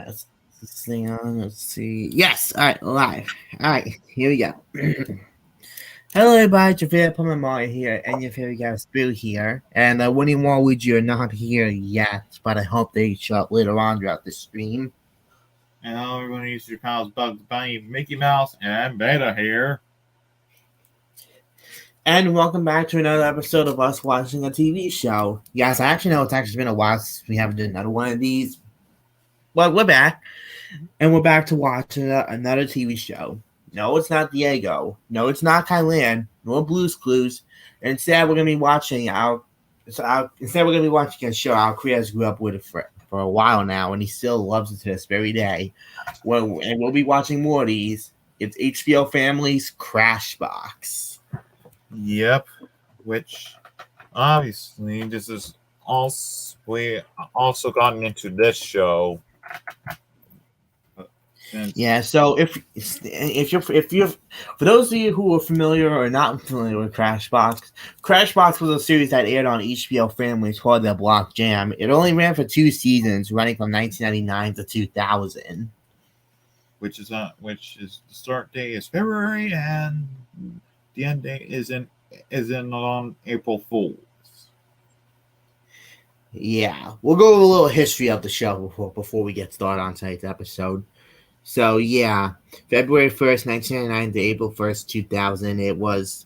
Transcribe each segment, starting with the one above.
Let's this thing on. Let's see. Yes. All right. Live. All right. Here we go. Hello, everybody. It's your favorite Plumber Mario here, and your favorite guy Spill here. And Winnie Waluigi are not here yet, but I hope they show up later on throughout the stream. And hello, everyone. Your pals Bugs Bunny, Mickey Mouse, and Beta here. And welcome back to another episode of us watching a TV show. Yes, I actually know it's actually been a while since we haven't done another one of these. Well, we're back, and we're back to watching another TV show. No, it's not Diego. No, it's not Kylan. No Blue's Clues. Instead, we're gonna be watching a show our Chris grew up with for a while now, and he still loves it to this very day. And we'll be watching more of these. It's HBO Family's Crashbox. Yep. Which, obviously, this is also we also gotten into this show. Yeah, so if you're for those of you who are familiar or not familiar with Crashbox, Crashbox was a series that aired on HBO Family called The Block Jam. It only ran for 2 seasons, running from 1999 to 2000. Which is the start date is February and the end date is on April Fool's. Yeah, we'll go over a little history of the show before we get started on tonight's episode. So yeah, February 1st, 1999 to April 1st, 2000. It was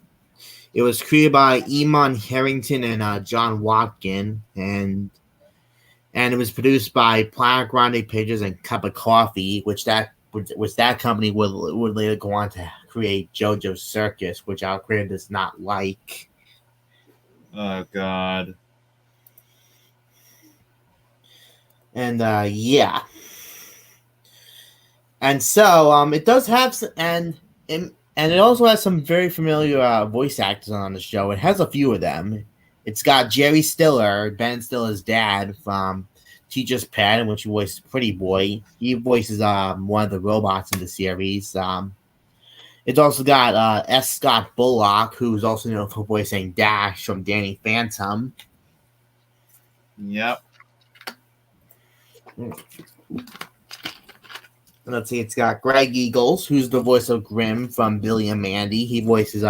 created by Eamon Harrington and John Watkin, and it was produced by Planet Grande Pictures and Cup of Coffee, which that company would later go on to create JoJo's Circus, which our creator does not like. Oh God. And yeah. And so it does have and it also has some very familiar voice actors on the show. It has a few of them. It's got Jerry Stiller, Ben Stiller's dad from Teacher's Pet, in which he voiced Pretty Boy. He voices one of the robots in the series. It's also got S. Scott Bullock, who's also known for voicing Dash from Danny Phantom. Yep. Let's see, it's got Greg Eagles, who's the voice of Grimm from Billy and Mandy. He voices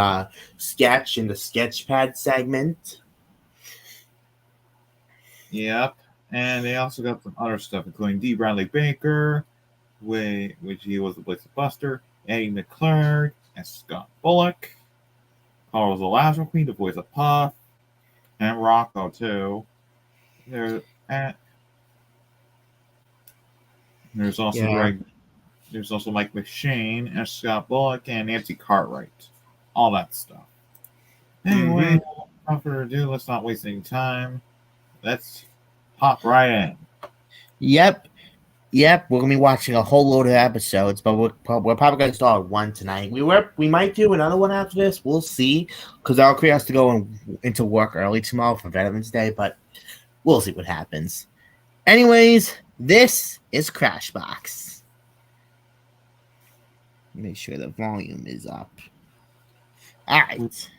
Sketch in the Sketchpad segment. Yep. And they also got some other stuff, including D. Bradley Baker, which he was the voice of Buster, Eddie McClurg, and Scott Bullock. Carl was the Lazarus Queen, the voice of Puff, and Rocco too. There's also There's also Mike McShane and Scott Bullock and Nancy Cartwright. All that stuff. Anyway, without further ado, let's not waste any time. Let's hop right in. Yep. We're gonna be watching a whole load of episodes, but we're probably gonna start one tonight. We might do another one after this. We'll see, because our crew has to go into work early tomorrow for Veterans Day, but we'll see what happens. Anyways, this is Crashbox. Make sure the volume is up. All right.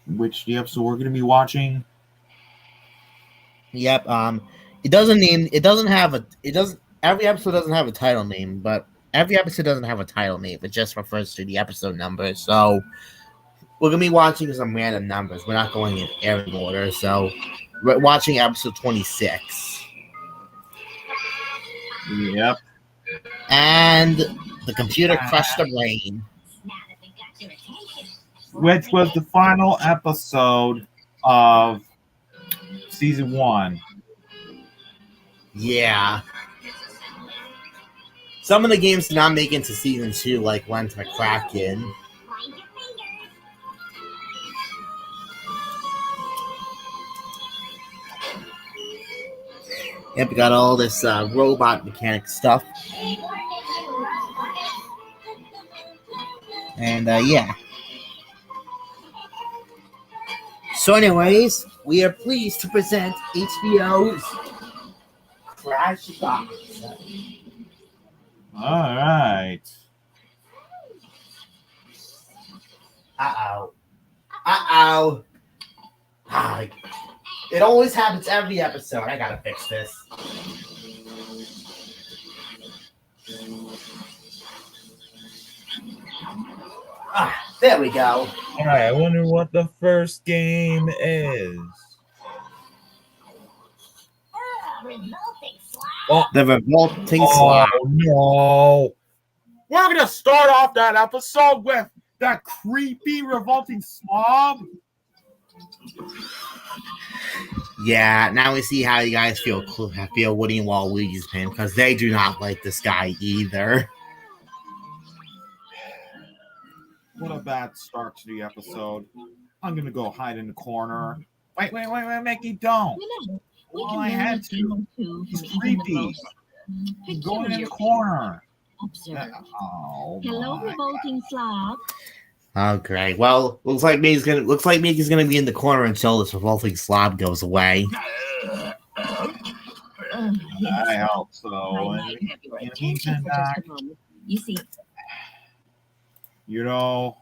Which the episode we're going to be watching? Yep. Every episode doesn't have a title name, but every episode doesn't have a title name. It just refers to the episode number. So we're gonna be watching some random numbers. We're not going in airing order. So we're watching episode 26. Yep. And the computer crushed the brain. Which was the final episode of season 1. Yeah. Some of the games did not make it to season 2, like Lent McCracken. Yep, we got all this robot mechanic stuff. And yeah. So anyways, we are pleased to present HBO's Crashbox. All right. Uh-oh. It always happens every episode. I gotta fix this. There we go. All right, I wonder what the first game is. Oh, The revolting oh slab. no! We're gonna start off that episode with that creepy, revolting slob. Yeah, now we see how you guys feel Woody and Waluigi's pin because they do not like this guy either. What a bad start to the episode. I'm gonna go hide in the corner. Wait, Mickey, don't. Well, I had to. He's creepy. Go in the corner. Oh, Hello, revolting slob. Oh, great. Well, looks like Mickey's gonna be in the corner until this revolting slob goes away. I hope so. I might have your attention for just a moment. You see, you know,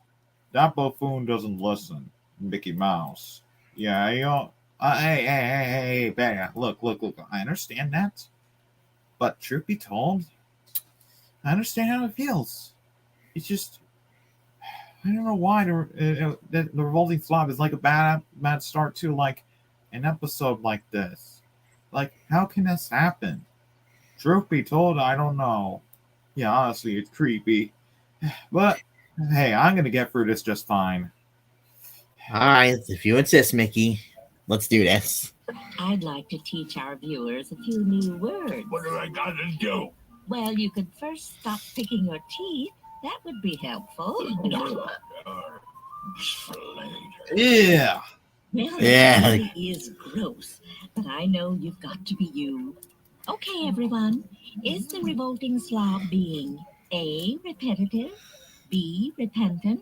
that buffoon doesn't listen, Mickey Mouse. Yeah, you know, hey, Bear, look. I understand that, but truth be told, I understand how it feels. It's just, I don't know why the revolting slob is like a bad start to like an episode like this. Like, how can this happen? Truth be told, I don't know. Yeah, honestly, it's creepy. But hey, I'm gonna get through this just fine. All right, if you insist, Mickey, let's do this. I'd like to teach our viewers a few new words. What do I got to do? Well, you could first stop picking your teeth. That would be helpful. Yeah. Well, Yeah. it really is gross, but I know you've got to be you. Okay, everyone. Is the revolting slob being A, repetitive, B, repentant,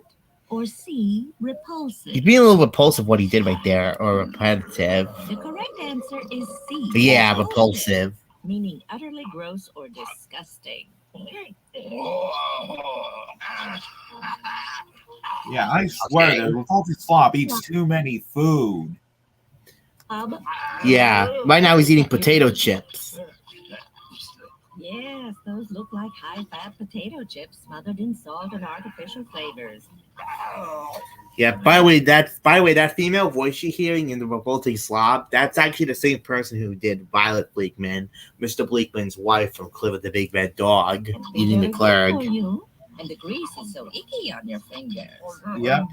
or C, repulsive? He's being a little repulsive what he did right there, or repetitive. The correct answer is C. Yeah, repulsive. Meaning utterly gross or disgusting. Yeah, I swear the revolting slob eats too many food. Yeah, right now he's eating potato chips. Yes, those look like high-fat potato chips smothered in salt and artificial flavors. Yeah, by the way, that female voice you're hearing in the revolting slob, that's actually the same person who did Violet Bleakman, Mr. Bleakman's wife from Clifford the Big Red Dog, eating the clerk. And the grease is so icky on your fingers. Yep.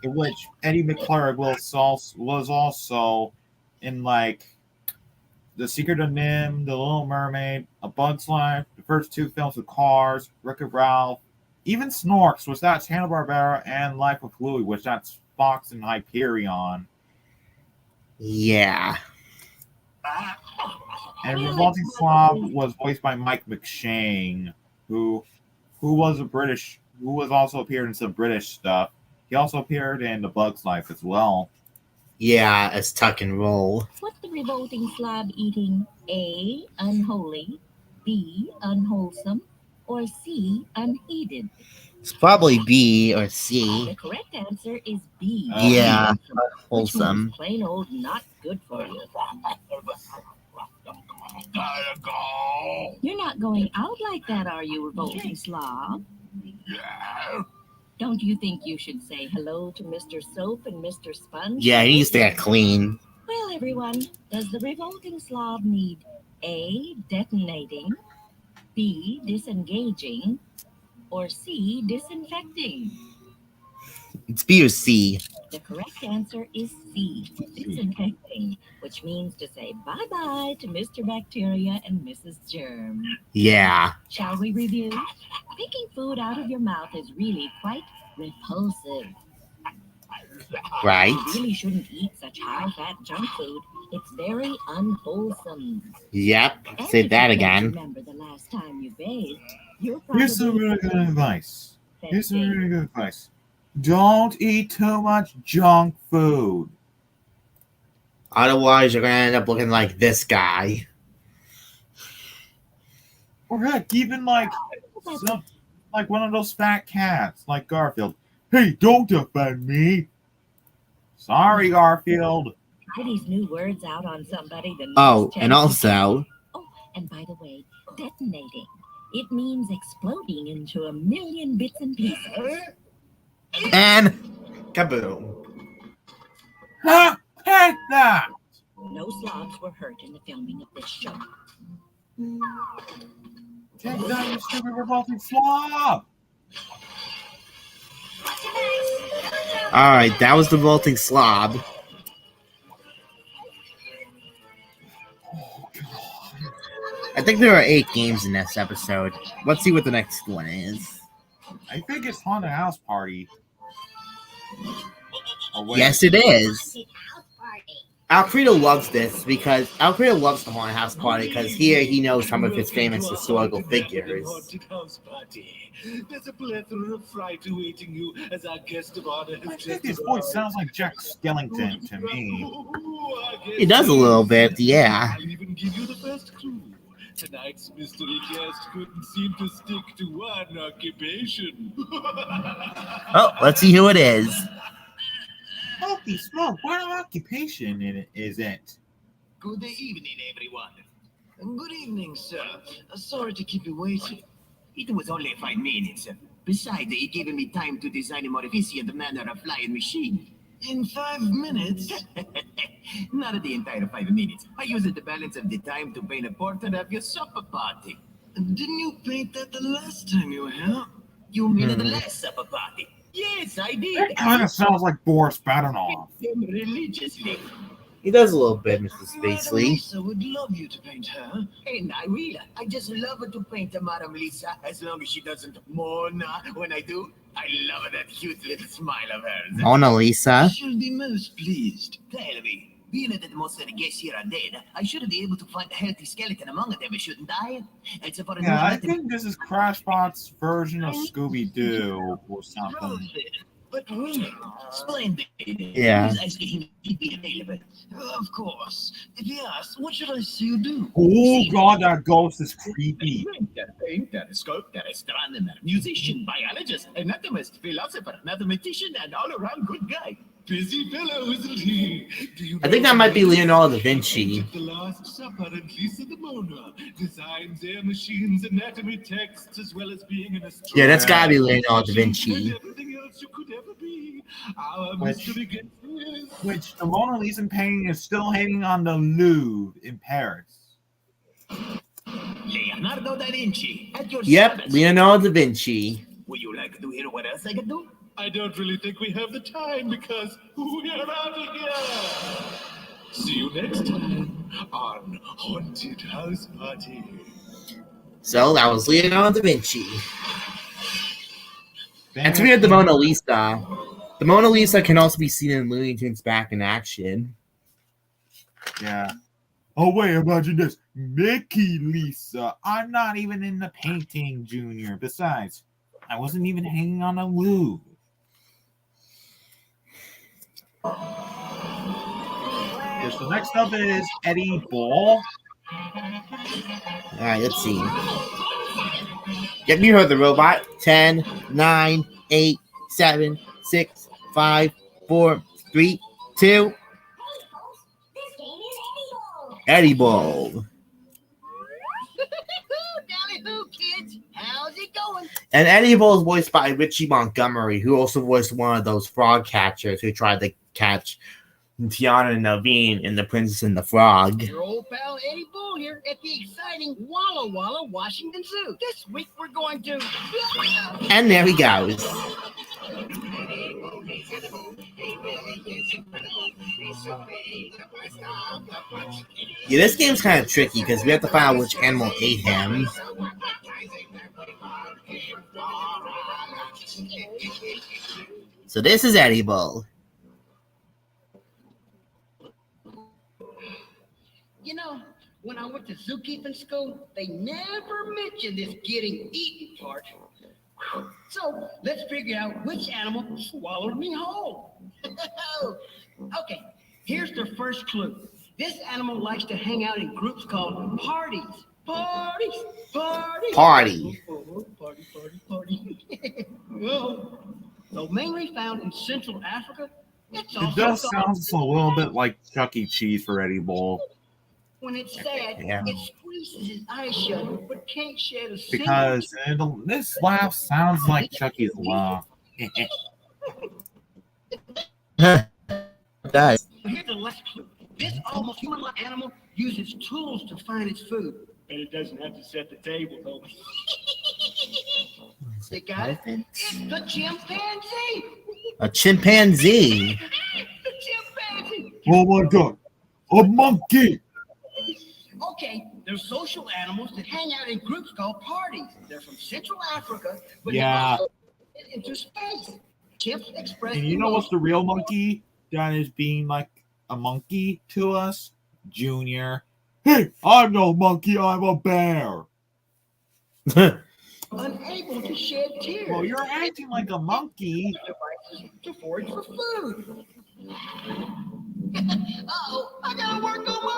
In which Eddie McClurg was also in like The Secret of Nim, The Little Mermaid, A Bug's Life, the first two films with Cars, Wreck-It Ralph, even Snorks, which that's Hanna-Barbera, and Life of Louie, which that's Fox and Hyperion. Yeah. And Revolting Slob was voiced by Mike McShane, who was also appeared in some British stuff. He also appeared in The Bug's Life as well. Yeah, as Tuck and Roll. What's the revolting slob eating? A, unholy, B, unwholesome, or C, unheeded? It's probably B or C. The correct answer is B. Yeah, wholesome. wholesome. Plain old not good for you. Gotta go. You're not going out like that, are you, revolting slob? Yeah. Don't you think you should say hello to Mr. Soap and Mr. Sponge? Yeah, he needs to get clean. Well, everyone, does the revolting slob need A, detonating, B, disengaging, or C, disinfecting? It's B or C. The correct answer is C, disinfecting, which means to say bye-bye to Mr. Bacteria and Mrs. Germ. Yeah. Shall we review? Picking food out of your mouth is really quite repulsive. Right. You really shouldn't eat such high-fat junk food. It's very unwholesome. Yep. And Say if that you can't again. Remember the last time you bathed, you're Here's some probably really good advice. Don't eat too much junk food. Otherwise, you're gonna end up looking like this guy. Or heck, even like one of those fat cats, like Garfield. Hey, don't offend me. Sorry, Garfield. try these new words out on somebody. The Oh, next and chance also, Oh, and by the way, detonating. It means exploding into a million bits and pieces. And kaboom. Ha! Take that! No slobs were hurt in the filming of this show. Take that, you stupid revolting slob! Alright, that was the Revolting Slob. Oh, God. I think there are 8 games in this episode. Let's see what the next one is. I think it's Haunted House Party. Oh, wait. Yes, it is. Alfredo loves this because Alfredo loves the Haunted House Party because here he knows some of his famous historical figures. There's a plethora of fright awaiting you as our guest of honor I has think just his voice arrived. sounds like Jack Skellington to me. He does a little bit, yeah. I'll even give you the first clue. Tonight's mystery guest couldn't seem to stick to one occupation. Oh, let's see who it is. Holy smoke, what occupation is it? Good evening, everyone. Good evening, sir. Sorry to keep you waiting. It was only 5 minutes. Besides, it gave me time to design a more efficient manner of flying machine. In 5 minutes? Not the entire 5 minutes. I used the balance of the time to paint a portrait of your supper party. Didn't you paint that the last time you were here? You mean the last supper party? Yes, I did. That kind of sounds like Boris Badenov. Them religiously. He does a little bit, Mr. Madam Spacely. Lisa would love you to paint her. And I will. I just love her to paint Madam Lisa as long as she doesn't moan when I do. I love that cute little smile of hers. Mona Lisa. She'll be most pleased. Tell me, being that most of the guests here are dead, I should be able to find a healthy skeleton among them, shouldn't I? It's for a Yeah, I think this is Crashbox version of Scooby-Doo or something. But really, splendid. Yeah. Who's asking him to be available? Of course. If he asks, what should I see you do? Oh god, that ghost is creepy. Painter, sculptor, astronomer, musician, biologist, anatomist, philosopher, mathematician, and all-around good guy. Busy fellow, isn't he? Do you I think that might be Leonardo da Vinci. The Last Supper and Lisa the Mona designs their machines, anatomy texts, as well as being an astronomer. Yeah, that's gotta be Leonardo da Vinci. And everything else you could ever be. Our Which- mystery guest is Which the Mona Lisa painting is still hanging on the Louvre in Paris. Leonardo da Vinci, at your Yep, service. Leonardo da Vinci. Would you like to hear what else I can do? I don't really think we have the time because we're out of here. See you next time on Haunted House Party. So that was Leonardo da Vinci. And to me, the Mona Lisa. The Mona Lisa can also be seen in Looney Tunes Back in Action. Yeah. Oh wait, imagine this. Mickey Lisa. I'm not even in the painting, Junior. Besides, I wasn't even hanging on a Louvre. Okay, so next up is Eddie Ball. Alright, let's see. Yep, you heard the robot. 10, 9, 8, 7, 6, 5, 4, 3, 2. Eddie Ball. Dolly Who, kids? How's it going? And Eddie Ball is voiced by Richie Montgomery, who also voiced one of those frog catchers who tried to catch Tiana Naveen in The Princess and the Frog. Your old pal Eddie Bull here at the exciting Walla Walla Washington Zoo. This week we're going to... And there he goes. Yeah, this game's kind of tricky because we have to find out which animal ate him. So this is Eddie Bull. You know, when I went to zookeeping school, they never mentioned this getting eaten part. So let's figure out which animal swallowed me whole. Okay, here's the first clue. This animal likes to hang out in groups called parties. Parties, parties. Party. Party. Well, though mainly found in Central Africa, it's It also does called- sound a little bit like Chuck E. Cheese for Eddie Ball. When it's sad, Yeah. it squeezes his eyes shut, but can't shed a single Because this laugh sounds like Chucky's laugh. Does. Here's the last clue. This almost human-like animal uses tools to find its food. And it doesn't have to set the table, though. You got it? It's the chimpanzee. A chimpanzee. The chimpanzee. Oh my god, a monkey! Okay, they're social animals that hang out in groups called parties. They're from Central Africa, but Yeah. they also get into space. Chimps express And you know what's the emotion. real monkey that is being like a monkey to us? Junior. Hey, I'm no monkey, I'm a bear. Unable to shed tears. Well, you're acting like a monkey. Devices to forage for food. Uh-oh, I gotta work on my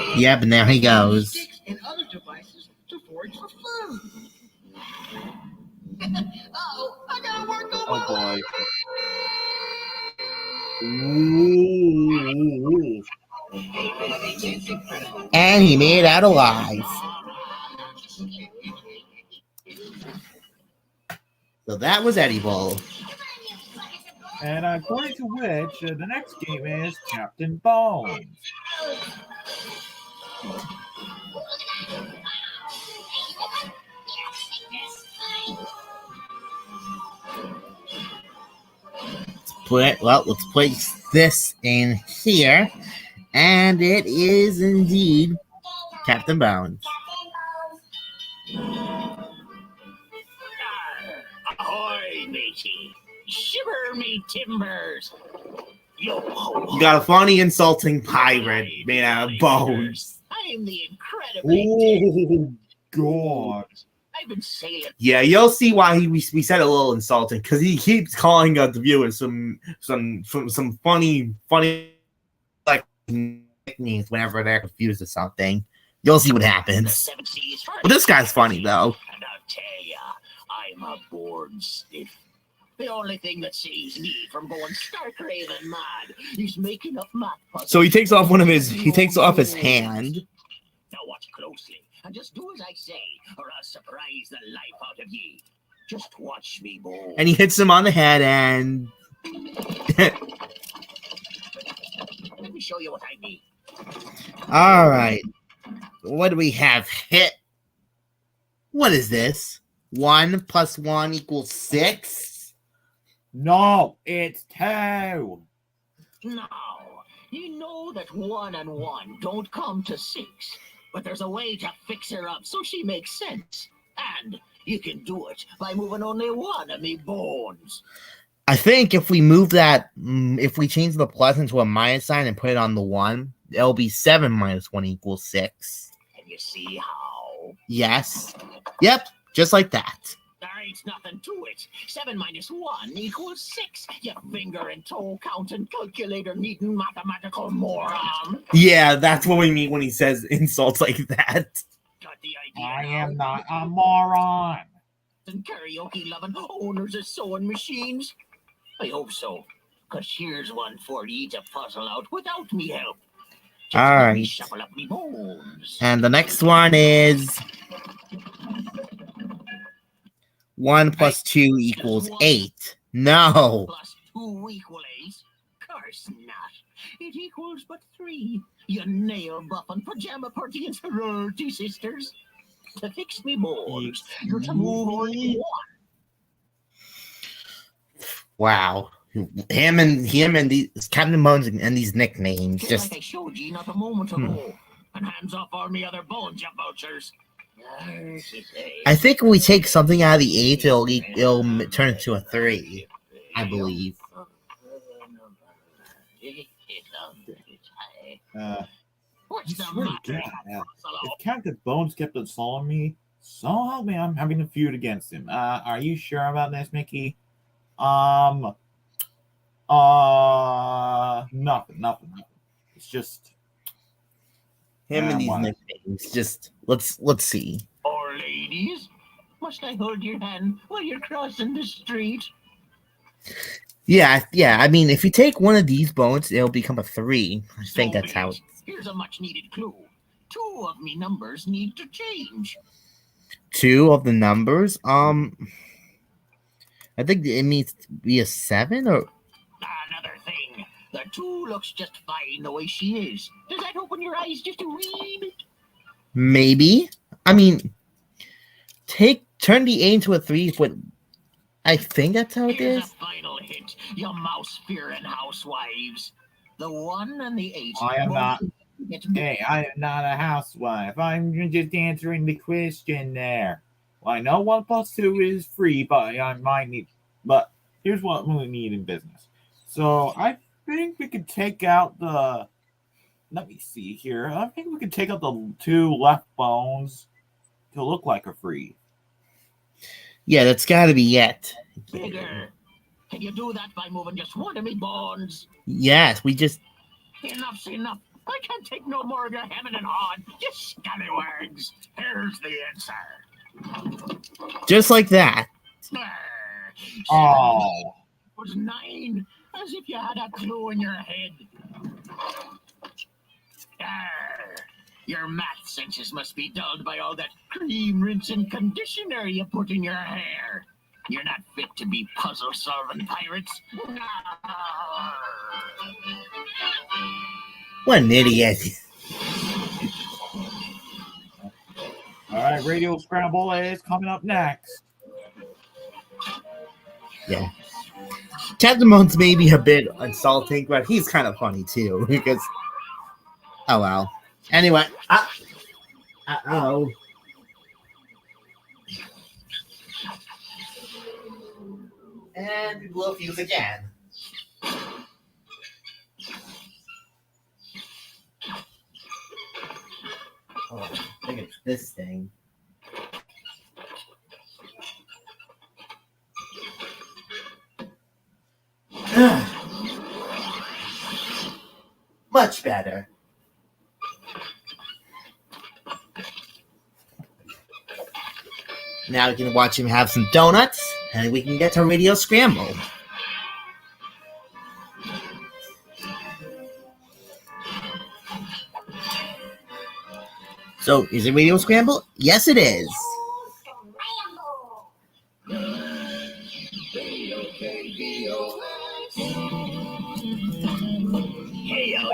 leg. Yep, and there he goes. Sticks and other devices to forage for food. Uh-oh, I gotta work on Oh my boy. leg. Ooh. And he made it out alive. So that was Eddie Bowl. And according to which, the next game is Captain Bones. Let's place this in here. And it is indeed Captain Bones. Ahoy, matey. Shiver me timbers. Yo ho ho. You got a funny, insulting pirate made out of bones. I am the incredibly Oh god. I've been sailing. Yeah, you'll see why we said a little insulting because he keeps calling the viewers some funny like nicknames whenever they're confused or something. You'll see what happens. Seven seas first. But this guy's funny though. And I'll tell ya, I'm a bored stiff. The only thing that saves me from going stark raving mad is making up math puzzles. So he takes off his hand. Now watch closely and just do as I say, or I'll surprise the life out of ye. Just watch me, boy. And he hits him on the head and Let me show you what I mean. all right. What do we have? Hit. What is this? 1 + 1 = 6? No, it's 2. Now, you know that 1 and 1 don't come to 6, but there's a way to fix her up so she makes sense. And you can do it by moving only one of me bones. I think if we move that, if we change the plus into a minus sign and put it on the 1, it'll be 7 - 1 = 6. Can you see how? Yes. Yep. Just like that. There ain't nothing to it. 7 - 1 = 6. You finger and toe counting calculator needing mathematical moron. Yeah, that's what we mean when he says insults like that. Got the idea? I now? am not a moron. And karaoke loving owners of sewing machines? I hope so. Cause here's one for ye to puzzle out without me help. Just All let me right. shuffle up me bones. And the next one is 1 + 2 = 8. No. Plus 2 equal 8? Curse not. It equals but 3. You nail buffing pajama party and sorority sisters. To fix me bones, you're to move only 1. Wow. Him and these Captain Bones and these nicknames Just just like I showed ye not a moment ago. And hands off all me other bones, you vultures. I think when we take something out of the 8, it'll turn into a 3, I believe. What's I the swear to matter? God, if Captain Bones kept insulting me, so help me, I'm having a feud against him. Are you sure about this, Mickey? Nothing. It's just Him and these what? nicknames. Just let's see. Or ladies, must I hold your hand while you're crossing the street? Yeah. I mean, if you take one of these bones, it'll become a 3. I think So that's how. be it. Here's a much needed clue. 2 of me numbers need to change. 2 of the numbers. I think it needs to be a 7 or Another thing. The 2 looks just fine the way she is. Does that open your eyes just a wee bit? maybe. I mean, turn the A into a 3, but I think that's how it Here's is. a final hint, you mouse-fearing housewives. The 1 and the 8. I am both not. get Hey, I am not a housewife. I'm just answering the question there. Well, I know 1 plus 2 is 3, but I might need. But here's what we need in business. So I think we could take out the. Let me see here. I think we could take out the 2 left bones to look like a 3. Yeah, that's got to be it. bigger. Can you do that by moving just one of me bones? Yes, we just. Enough's enough. I can't take no more of your hemming and hawing. You scallywags. Here's the answer. Just like that. Oh. Was 9, as if you had a clue in your head. Your math senses must be dulled by all that cream, rinse, and conditioner you put in your hair. You're not fit to be puzzle-solving pirates. What an idiot. All right, Radio Scramble is coming up next. Yeah. Captain Moon's maybe a bit insulting, but he's kind of funny too. Because. Oh, well. Anyway. Uh-oh. And we blow fuse again. Oh, I think it's this thing. Much better. Now we can watch him have some donuts, and we can get to Radio Scramble. So, is it Radio Scramble? Yes, it is.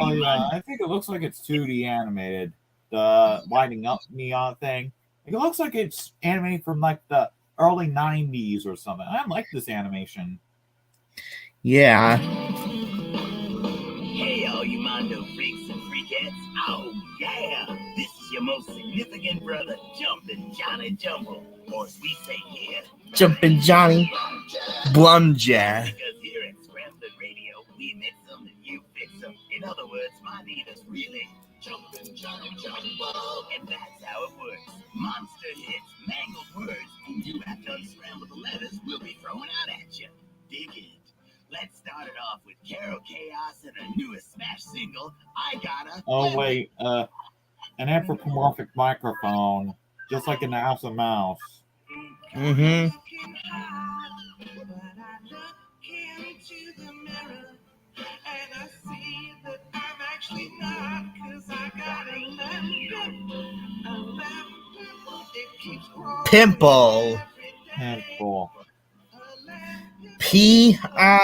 Oh yeah, I think it looks like it's 2D animated. The lighting up neon thing. It looks like it's animated from like the early 90s or something. I like this animation. Yeah. Hey, all you Mondo freaks and freakettes. Oh, yeah. This is your most significant brother, Jumpin' Johnny Jumble. Or as we say here, Jumpin' Johnny Blumjaw. Because here at Scrambled Radio, we mix them and you fix them. In other words, my name is really Jumpin' Johnny Jumble. And that's how it works. Monster hits, mangled words, and you have to unscramble the letters we'll be throwing out at you. Dig it. Let's start it off with Carol Chaos and her newest smash single, I Gotta. Oh wait, an anthropomorphic microphone, just like in the House of Mouse. Mm-hmm. Pimple. Handful. Pimple.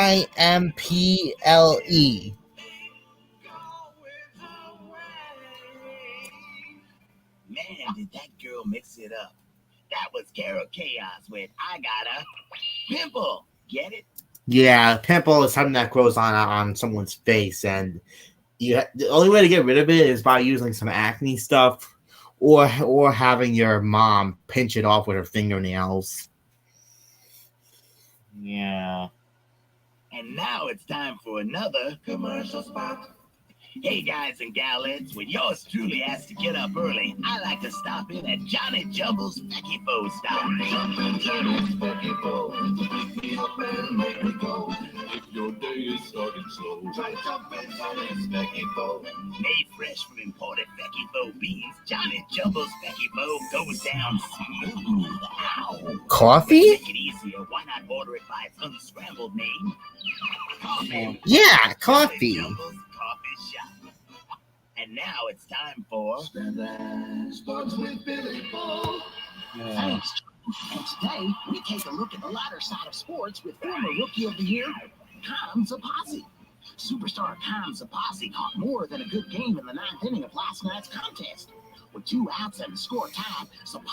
Man, did that girl mix it up. That was Carol Chaos with I Gotta Pimple. Get it? Yeah, pimple is something that grows on someone's face, and the only way to get rid of it is by using some acne stuff, or having your mom pinch it off with her fingernails. Yeah. And now it's time for another commercial spot. Hey guys and gallets, when yours truly has to get up early, I like to stop in at Johnny Jumble's Fecky Bo stop. Johnny's Fecky Bo, pick me up and make me go. If your day is starting slow, try jumping Johnny's Fecky Bo. Made fresh from imported Fecky Bo beans, Johnny Jumble's Fecky Bo goes down smooth. Ow! Coffee? To make it easier, why not order it by its unscrambled name? Coffee. Yeah, coffee. Johnny Jumble's Coffee Shop. And now it's time for Sports with Billy Bo. Yeah. Thanks, And today, we take a look at the lighter side of sports with former Rookie of the Year, Tom Zapazzi. Superstar Tom Zapazzi caught more than a good game in the ninth inning of last night's contest. With 2 outs and the score tied,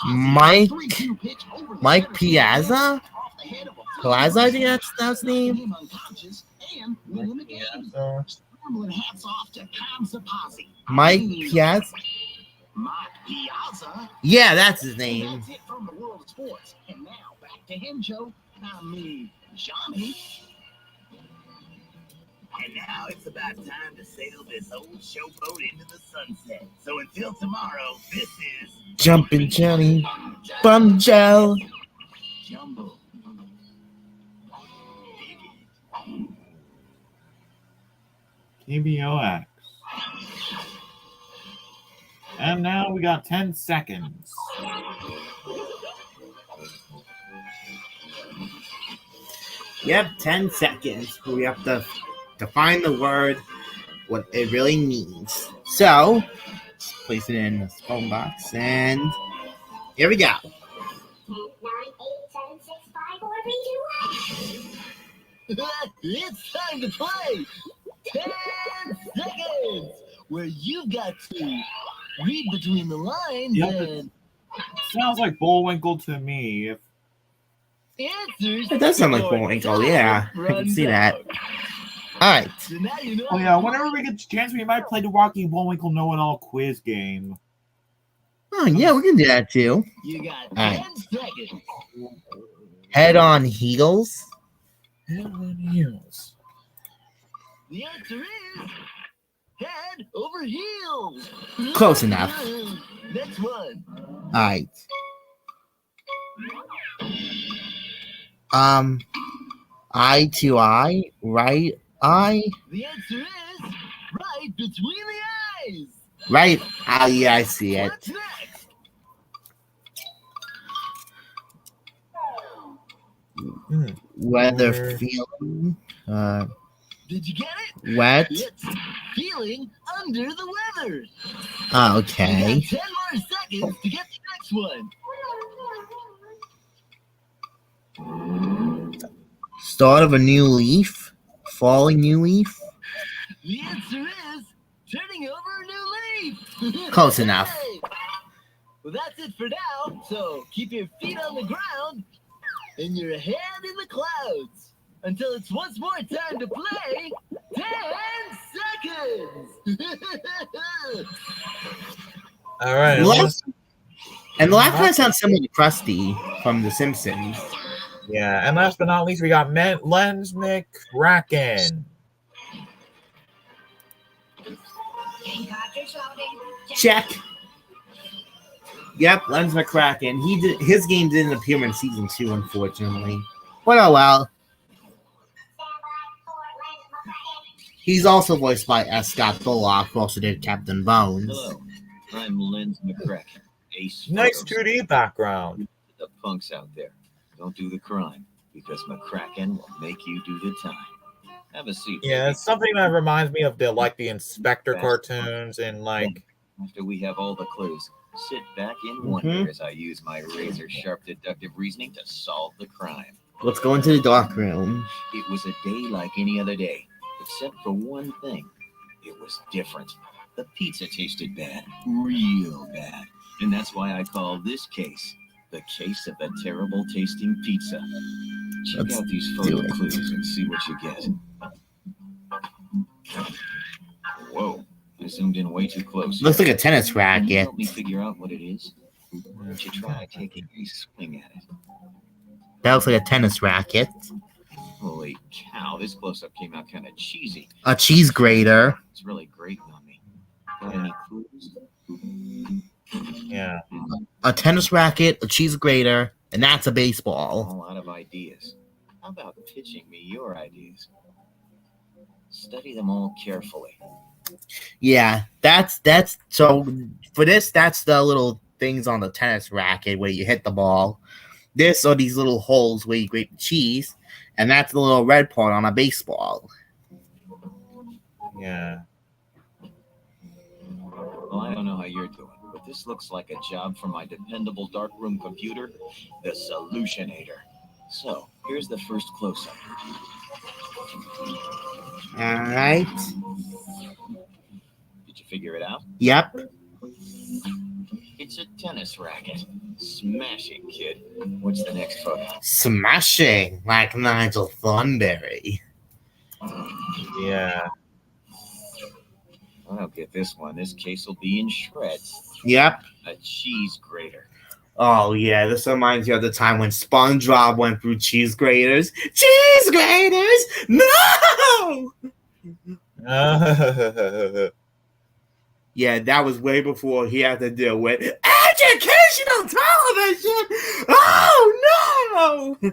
Mike- Zapazzi 3-2 pitch over the Mike center field Piazza? off the head of a Piazza, I think that's his knocking name. him unconscious and winning the game. So, Stormland hats off to Tom Zapazzi. Mike Piazza? Mike Piazza. Yeah, that's his And name. that's it from the world of sports. And now back to him, Joe. Johnny. And now it's about time to sail this old showboat into the sunset. So until tomorrow, this is Jumpin' Johnny Bumgel. Jumbo. TBOX. And now we got 10 seconds. Yep, 10 seconds. We have to define the word, what it really means. So, let's place it in the phone box, and here we go. 10, 9, 8, 7, 6, 5, 4, 3, 2, 1. It's time to play 10 seconds, where you've got to read between the lines Yep. and Sounds like Bullwinkle to me. If answers. It does sound like before Bullwinkle, time yeah. I can runs see that. out. Alright. So now you know Oh yeah, whenever we get a chance, we might play the Rocky Bullwinkle Know-It-All quiz game. Oh, yeah, we can do that too. You got Alright. 10 seconds. Head on heels. Head on heels. The answer is head over heels. Close enough. Next one. Alright. Eye to eye, right eye, The answer is right between the eyes. right. Oh, yeah, I see it. What's next? Weather Where- feeling, Did you get it? wet. It's feeling under the weather. Okay. You got 10 more seconds to get the next one. Start of a new leaf, falling new leaf. The answer is turning over a new leaf. Close enough. Hey! Well, that's it for now. So keep your feet on the ground and your head in the clouds until it's once more time to play 10 seconds. All right. And the last one sounds similar to Krusty from The Simpsons. Yeah, and last but not least, we got Lens McCracken. Check. Yep, Lens McCracken. His game didn't appear in season 2, unfortunately. But oh well. He's also voiced by S. Scott Bullock, who also did Captain Bones. Hello, I'm Lens McCracken. Ace Nice photos. 2D background. The punks out there. Don't do the crime, because McCracken will make you do the time. Have a seat. Yeah, baby. it's something that reminds me of the Inspector cartoons and After we have all the clues, sit back and wonder as I use my razor-sharp deductive reasoning to solve the crime. Let's go into the dark room. It was a day like any other day, except for one thing. It was different. The pizza tasted bad, real bad. And that's why I call this case the case of the terrible tasting pizza. Check Let's out these do photo it. clues and see what you get. Whoa, I zoomed in way too close. Looks like a tennis Can you racket. help me figure out what it is? Why don't you try taking a swing at it? That looks like a tennis racket. Holy cow, this close-up came out kind of cheesy. A cheese grater. It's really grating on me. Got any clues? yeah. A tennis racket, a cheese grater, and that's a baseball. All out of ideas. How about pitching me your ideas? Study them all carefully. Yeah, that's so for this, that's the little things on the tennis racket where you hit the ball. This are these little holes where you grate the cheese, and that's the little red part on a baseball. Yeah. Well, I don't know how you're doing, but This looks like a job for my dependable darkroom computer, the Solutionator. So, here's the first close-up. Alright. Did you figure it out? Yep. It's a tennis racket. Smashing, kid. What's the next photo? Smashing like Nigel Thornberry. Yeah. I don't get this one. This case will be in shreds. Yep. A cheese grater. Oh, yeah, this reminds you of the time when SpongeBob went through cheese graters. Cheese graters! No! Yeah, that was way before he had to deal with educational television! Oh, no!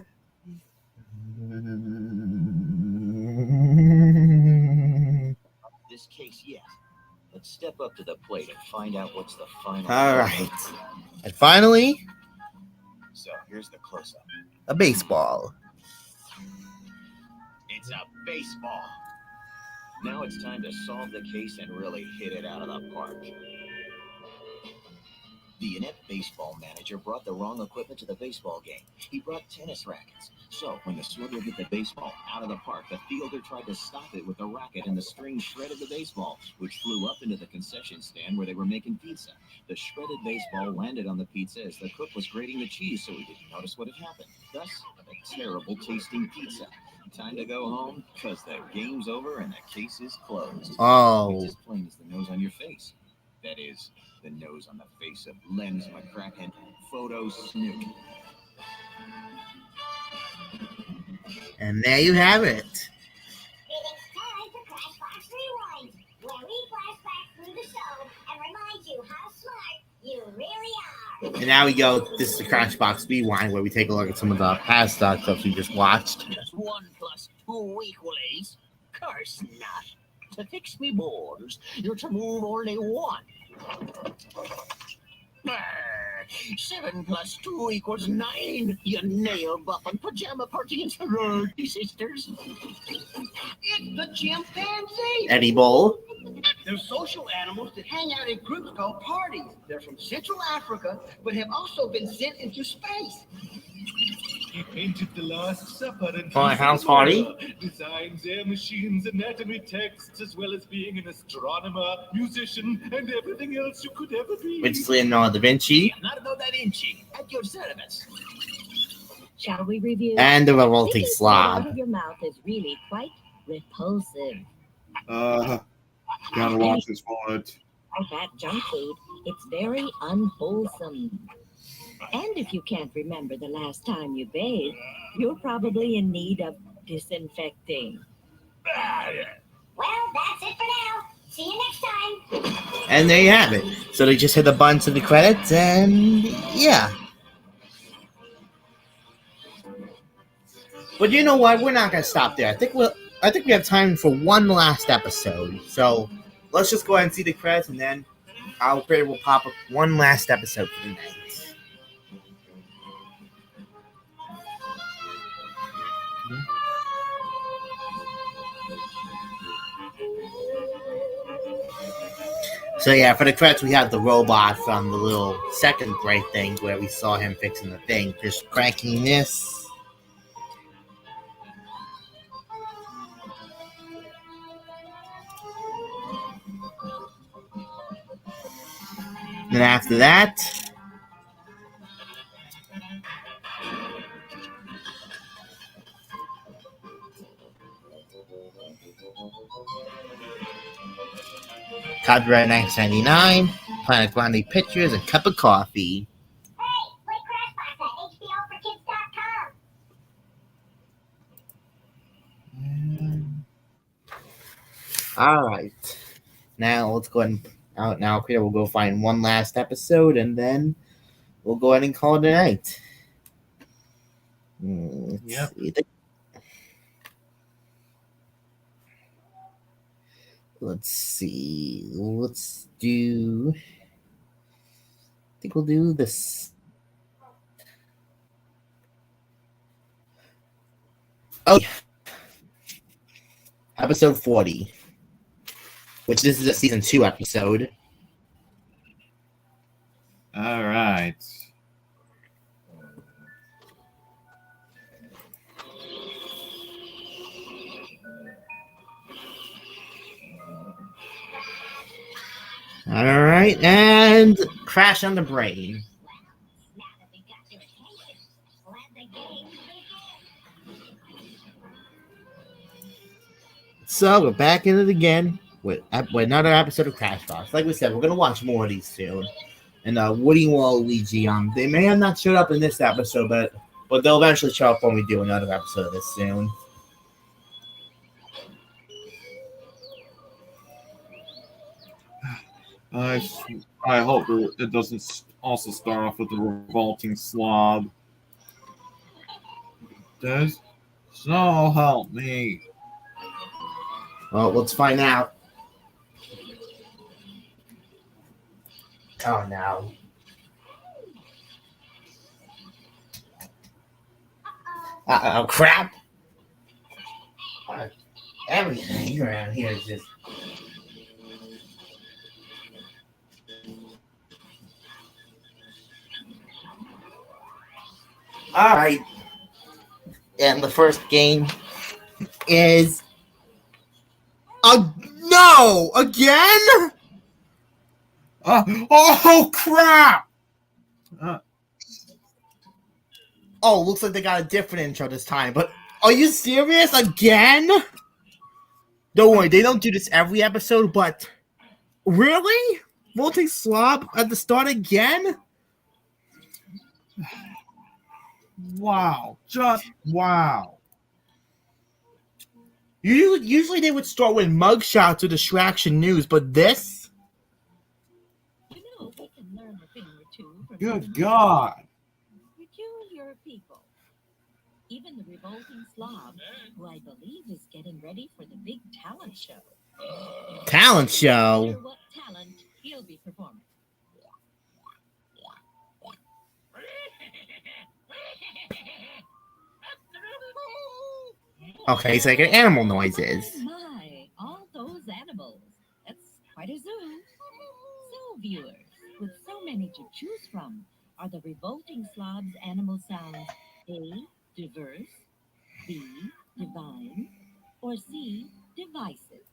This case yet. Let's step up to the plate and find out what's the final. All right. And finally, so here's the close-up. A baseball. It's a baseball. Now it's time to solve the case and really hit it out of the park. The inept baseball manager brought the wrong equipment to the baseball game. He brought tennis rackets. So when the swimmer hit the baseball out of the park, the fielder tried to stop it with the racket, and the string shredded the baseball, which flew up into the concession stand where they were making pizza. The shredded baseball landed on the pizza as the cook was grating the cheese, so he didn't notice what had happened. Thus, a terrible tasting pizza. Time to go home because the game's over and the case is closed. Oh. It's as plain as the nose on your face. That is, the nose on the face of Len's McCracken, Photo Snook. And there you have it. It's time for Crashbox Rewind, where we flash back through the show and remind you how smart you really are. And now we go, this is the Crashbox Rewind, where we take a look at some of the past stuff we just watched. Does 1 + 2 equal 8? Course not. To fix me boards, you're to move only 1. 7 + 2 = 9. You nail buffing pajama party sorority sisters. It's the chimpanzee. Eddie Bowl. They're social animals that hang out in groups called parties. They're from Central Africa, but have also been sent into space. He painted The Last Supper and For a house party? designs air machines, anatomy texts, as well as being an astronomer, musician, and everything else you could ever be. Which is Leonardo da Vinci. Leonardo da Vinci, at your service. Shall we review? And the revolting Sticking food out slob. of your mouth is really quite repulsive. Gotta watch this one. Like that junk food, it's very unwholesome. And if you can't remember the last time you bathed, you're probably in need of disinfecting. Well, that's it for now. See you next time. And there you have it. So they just hit the button to the credits, and yeah. But you know what? We're not gonna stop there. I think we have time for one last episode. So let's just go ahead and see the credits, and then our operator will pop up one last episode for the night. So yeah, for the credits, we have the robot from the little second break thing where we saw him fixing the thing, just cranking this. Then after that, copyright 1999, Planet Grande Pictures, a cup of coffee. Hey, play Crashbox at HBOforkids.com. All right. Now let's go ahead and out now. Peter will go find one last episode, and then we'll go ahead and call it a night. Yep. Let's see. Let's do. I think we'll do this. Oh, yeah. Episode 40. Which this is a season 2 episode. All right. All right, and crash on the brain. Now that we got your attention, let the game begin. So we're back in it again with another episode of Crashbox. Like we said, we're gonna watch more of these soon. And Woody and Waluigi, they may have not showed up in this episode, but they'll eventually show up when we do another episode of this soon. I hope it doesn't also start off with the revolting slob. Does so help me. Well, let's find out. Oh no. Oh crap. Everything around here is just. Alright. And the first game is. No! Again? Oh crap! Oh, looks like they got a different intro this time, but are you serious? Again? Don't worry, they don't do this every episode, but really? Volting Slob at the start again? Wow. Just wow. Usually they would start with mugshots or distraction news, but this? You know, we can learn a thing or two from Good God. peculiar people. Even the revolting slob, who I believe is getting ready for the big talent show. Talent I show? wonder what talent he'll be performing. Okay, so like animal noises. My, all those animals. That's quite a zoo. So, viewers, with so many to choose from, are the revolting slob's animal sounds A, diverse, B, divine, or C, divisive?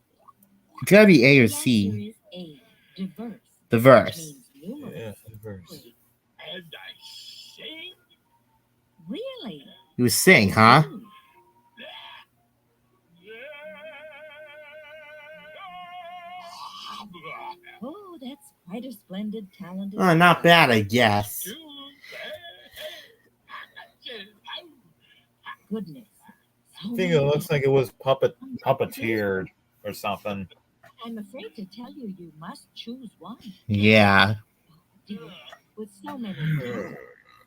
It's gotta be A or The answer C. is A, diverse. The Which verse. means numerous. Yeah, diverse. Wait, And I sing. really? You was sing, huh? Ooh, oh, that's quite a splendid talent. Oh, not bad, I guess. Goodness. So I think it many looks like it was puppeteered or something. I'm afraid to tell you, you must choose one. Yeah. Dear, with so many to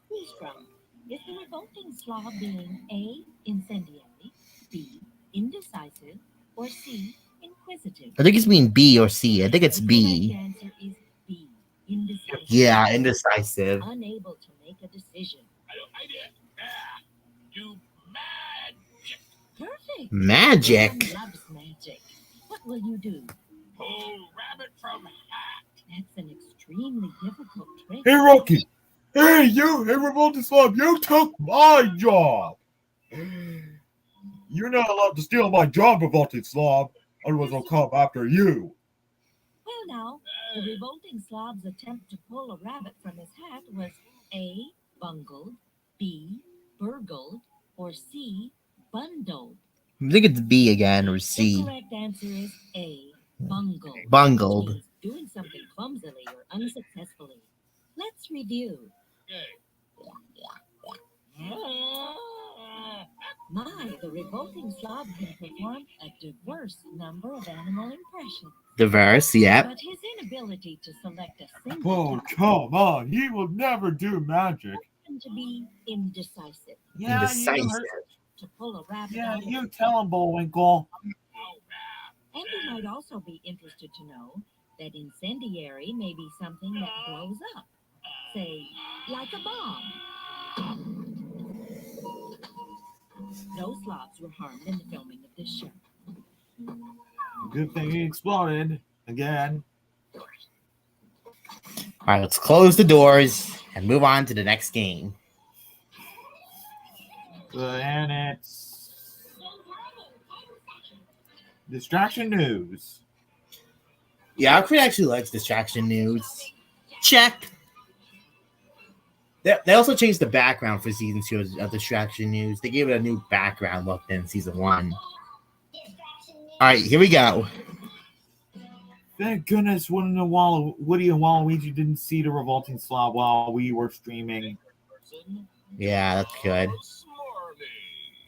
choose from, is the revolting slob being A, incendiary, B, indecisive, or C, inquisitive? I think it's mean B or C. I think it's The B. correct answer is B, indecisive. Yeah, indecisive. Unable to make a decision. You magic. Perfect. Magic. Everyone loves magic. What will you do? Pull rabbit from hat. That's an extremely difficult trick. Hey, Rocky. Hey, you. Hey, revolting slob. You took my job. You're not allowed to steal my job, revolting slob. Otherwise, I'll come after you. Well, now, the revolting slob's attempt to pull a rabbit from his hat was A, bungled, B, burgled, or C, bundled. I think it's B again or The C. correct answer is A, bungled. Bungled. Which means doing something clumsily or unsuccessfully. Let's review. My, the revolting slob can perform a diverse number of animal impressions. Diverse, yep. But his inability to select a single Oh, type come on. He will never do magic. happened to be indecisive. Indecisive. To pull a rabbit Yeah, out of you tell him, Bullwinkle. And you might also be interested to know that incendiary may be something that blows up. Say, like a bomb. No slobs were harmed in the filming of this show. Good thing he exploded again. All right, let's close the doors and move on to the next game. And it's Distraction News. Yeah, our crew actually likes Distraction News. Check. They also changed the background for season 2 of Distraction News. They gave it a new background look than season 1. All right, here we go. Thank goodness Woody and Waluigi didn't see the revolting slob while we were streaming. Yeah, that's good.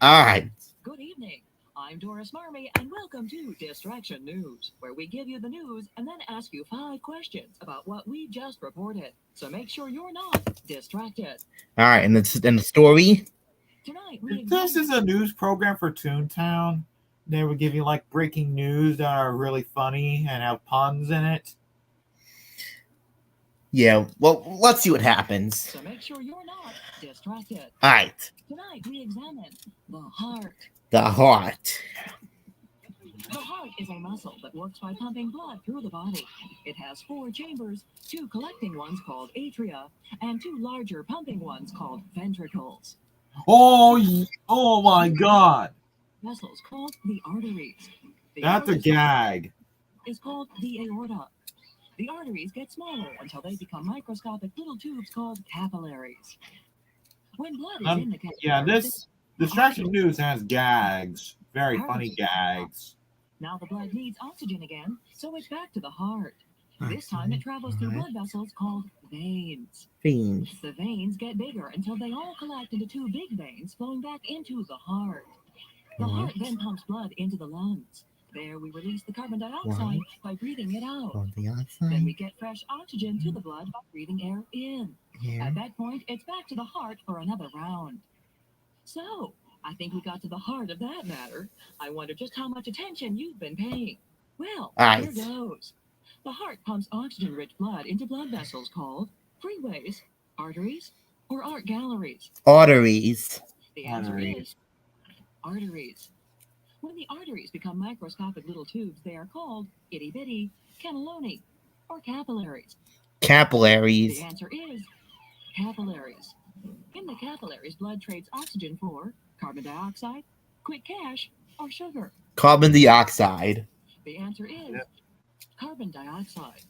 All right. Good evening. I'm Doris Marmy, and welcome to Distraction News, where we give you the news and then ask you 5 questions about what we just reported. So make sure you're not distracted. All right, and the story. Tonight, This is a news program for Toontown. They would give you like breaking news that are really funny and have puns in it. Yeah, well, let's see what happens. So make sure you're not distracted. All right. Tonight, we examine the heart. The heart. The heart is a muscle that works by pumping blood through the body. It has 4 chambers, 2 collecting ones called atria, and 2 larger pumping ones called ventricles. Oh my God! Vessels called the arteries. That's a gag. Is called the aorta. The arteries get smaller until they become microscopic little tubes called capillaries. When blood is in the capillaries, yeah, this Distraction News has gags. Very funny gags. Now the blood needs oxygen again, so it's back to the heart. This time it travels through blood vessels called veins. Veins. The veins get bigger until they all collect into 2 big veins flowing back into the heart. The heart then pumps blood into the lungs. There we release the carbon dioxide by breathing it out. Then we get fresh oxygen to the blood by breathing air in. At that point, it's back to the heart for another round. So, I think we got to the heart of that matter. I wonder just how much attention you've been paying. Well, here goes. The heart pumps oxygen-rich blood into blood vessels called freeways, arteries, or art galleries. Arteries. The answer is arteries. When the arteries become microscopic little tubes, they are called itty-bitty, cannelloni, or capillaries. Capillaries. The answer is capillaries. In the capillaries, blood trades oxygen for carbon dioxide, quick cash, or sugar. Carbon dioxide. The answer is carbon dioxide.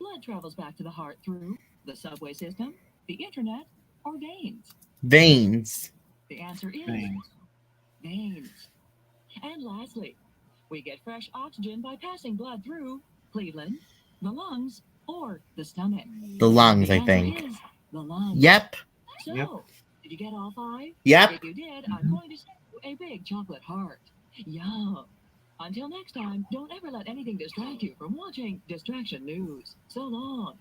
Blood travels back to the heart through the subway system, the internet, or veins. Veins. The answer is veins. And lastly, we get fresh oxygen by passing blood through Cleveland, the lungs, or the stomach. The lungs, the I think. Is the lungs. Yep. So, did you get all 5? Yep. If you did, I'm going to send you a big chocolate heart. Yum. Until next time, don't ever let anything distract you from watching Distraction News. So long.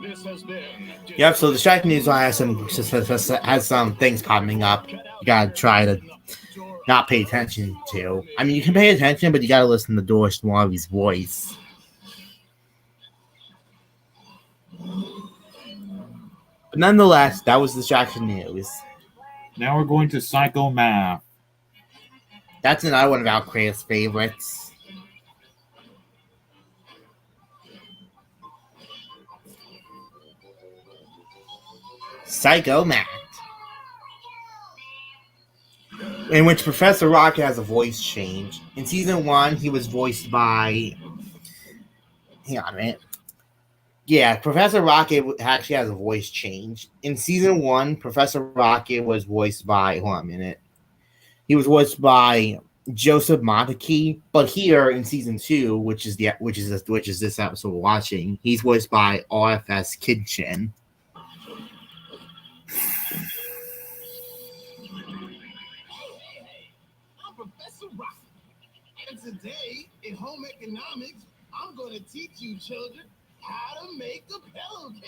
This has been. Yep. So Distraction News has some things coming up. You gotta try to not pay attention to. I mean, you can pay attention, but you gotta listen to Doris Marley's voice. But nonetheless, that was Distraction News. Now we're going to Psycho Math. That's another one of our Chris favorites. Psycho Math. In which Professor Rocket has a voice change. In season 1, he was voiced by... Hang on a minute. Yeah, Professor Rocket actually has a voice change. In season 1, Professor Rocket was voiced by... Hold on a minute. He was voiced by Joseph Montague, but here in season 2, which is this episode we're watching, he's voiced by RFS Kitchen. I'm Professor Rocket, and today in home economics, I'm going to teach you children how to make a pillowcase.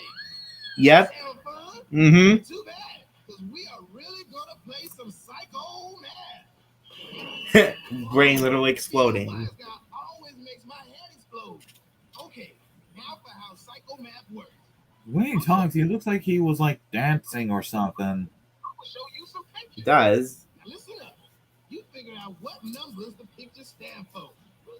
Yep. Sound fun? Mm-hmm. Too bad, because we are really going to play some psycho math. Brain literally exploding. Always makes my head explode. Okay, now for how psycho math works. When he talks, he looks like he was like dancing or something. I'm gonna show you some pictures. He does. Now listen up. You figure out what numbers the pictures stand for.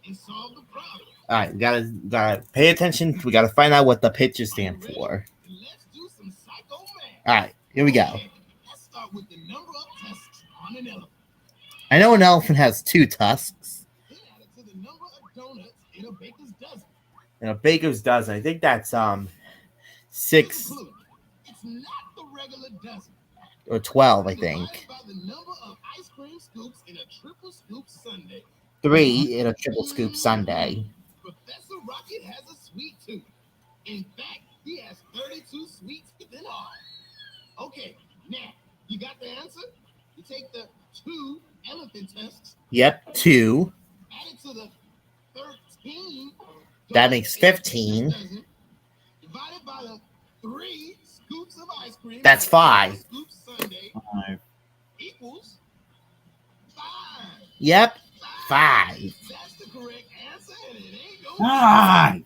and solve the problem. All right, we gotta pay attention. We gotta find out what the pictures stand for. Let's do some psycho math. All right, here we go. Okay, let's start with the number of tusks on an elephant. I know an elephant has 2 tusks. Then add it to the number of donuts in a baker's dozen. And a baker's dozen. I think that's 6 Clue. It's not the regular dozen. or 12. I Divided think by the number of ice cream scoops in a triple scoop sundae. 3 in a triple scoop sundae. Professor Rocket has a sweet tooth. In fact, he has 32 sweets within all. Okay, now, you got the answer? You take the 2 elephant tusks. Yep, 2. Add it to the 13. That makes 15. Divided by the 3 scoops of ice cream. That's 5. Scoop sundae 5. equals 5. Yep, 5. That's the correct answer, and it ain't no 5.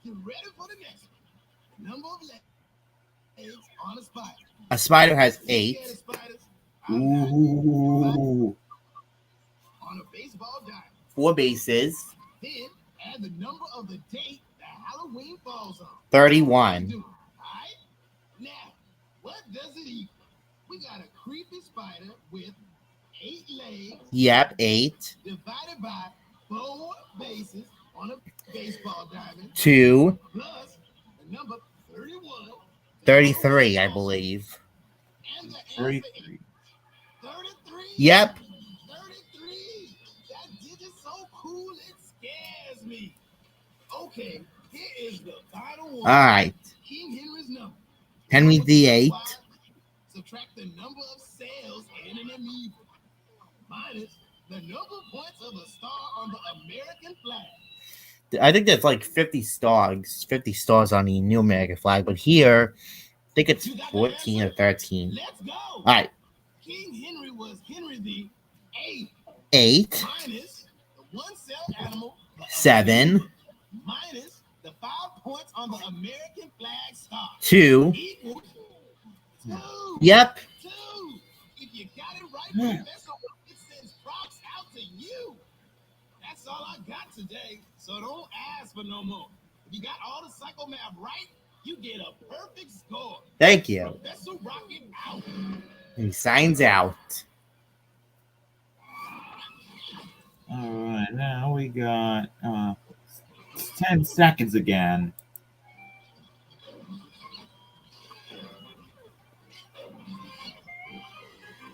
Get ready for the next one. Number of legs on a spider. A spider has 8. Scared of spiders? Ooh. On a baseball diamond. 4 bases. Then add the number of the date that Halloween falls on. 31. All right? Now, what does it equal? We got a creepy spider with 8 legs. Yep, 8. Divided by 4 bases on a baseball diamond. 2. Plus the number 31. 33, I believe. And the answer 33. is 33. Yep. 33. That digit's so cool it scares me. Okay, here is the final one. All right. King Henry's number. Henry VIII. Subtract the number of cells in an amoeba. Minus the number of points of a star on the American flag. I think there's like 50 stars on the New American flag, but here I think it's 14 or 13. Let's go. All right, King Henry was Henry the 8th. 8, Minus the 1-cell animal. 7, Minus the 5 points on the American flag star. 2. Equals 2. Yep. 2. If you got it right, Professor Rocket sends props out to you. That's all I got today, so don't ask for no more. If you got all the psycho math right, you get a perfect score. Thank you. Professor Rocket out. He signs out. All right, now we got 10 seconds again.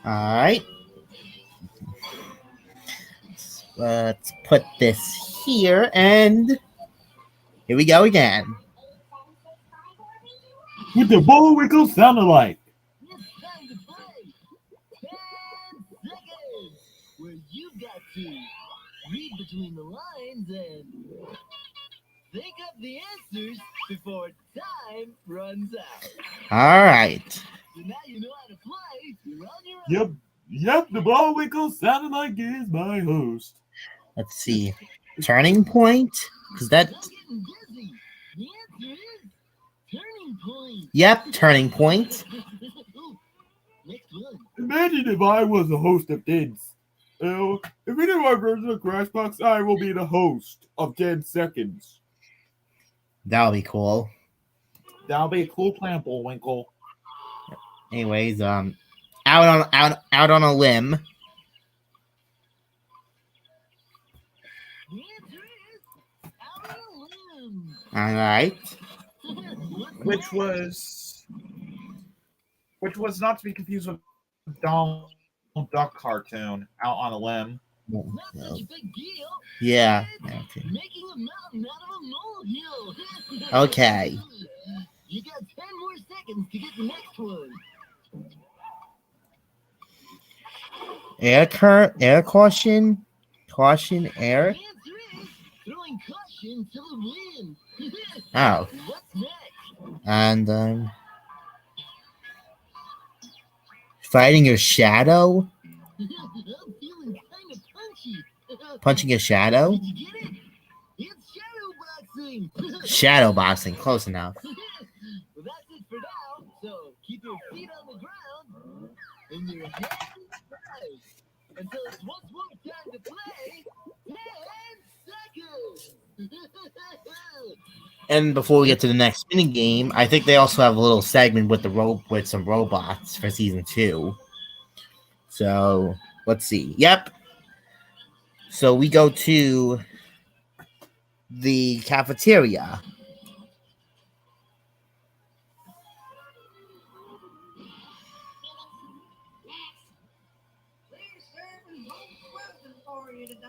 All right. Let's put this here, and here we go again. What the Bullwinkle sounded like? It's time to play 10 seconds, where you got to read between the lines and think up the answers before time runs out. All right. So now you know how to play. You're on your own. Yep, the Bullwinkle sounded like is my host. Let's see. Turning point? Because that. Not getting dizzy. The answer is turning point. Yep, turning point. Ooh, next one. Imagine if I was the host of Dids. If any of my versions of Crashbox, I will be the host of 10 seconds. That'll be cool. That'll be a cool plan, Bullwinkle. Anyways, out on a limb. The answer is out on a limb. All right. Which was not to be confused with Donald Duck cartoon, Out on a Limb. Not such a big deal. Yeah. It's Okay. making a mountain out of a molehill. Okay. You got 10 more seconds to get the next one. Air caution, air. The answer is throwing caution to the wind. Oh, What's next? and fighting your shadow, I'm feeling kind of punchy. punching a shadow, Did you get it? It's shadow boxing. shadow boxing. Close enough. Well, that's it for now. So keep your feet on the ground and your hands right. Until it's once more time to play 10 And before we get to the next mini game, I think they also have a little segment with with some robots for season 2. So let's see. Yep. So we go to the cafeteria. We're serving home weapon for you today.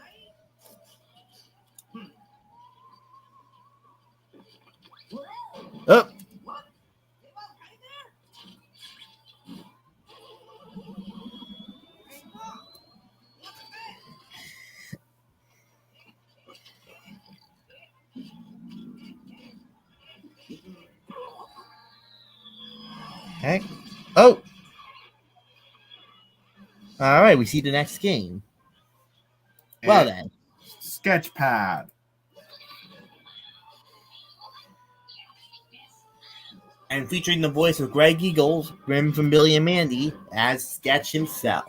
Oh, What? You okay there? Hey, Mom, look at that. okay. Oh, all right. We see the next game. Well then, Sketchpad. and featuring the voice of Greg Eagles, Grim from Billy and Mandy, as Sketch himself.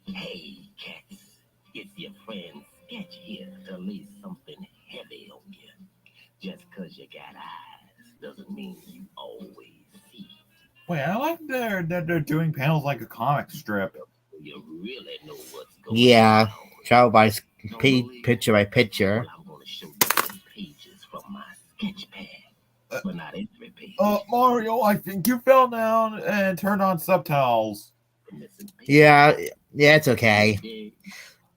Hey, cats. It's your friend Sketch here to lay something heavy on you. Just 'cause you got eyes doesn't mean you always see. Wait, I like that they're doing panels like a comic strip. You really know what's going Yeah, on. travel by picture by picture. Well, I'm going to show you some pages from my sketch pad. But not every page. Mario, I think you fell down and turned on subtitles. Yeah, it's okay.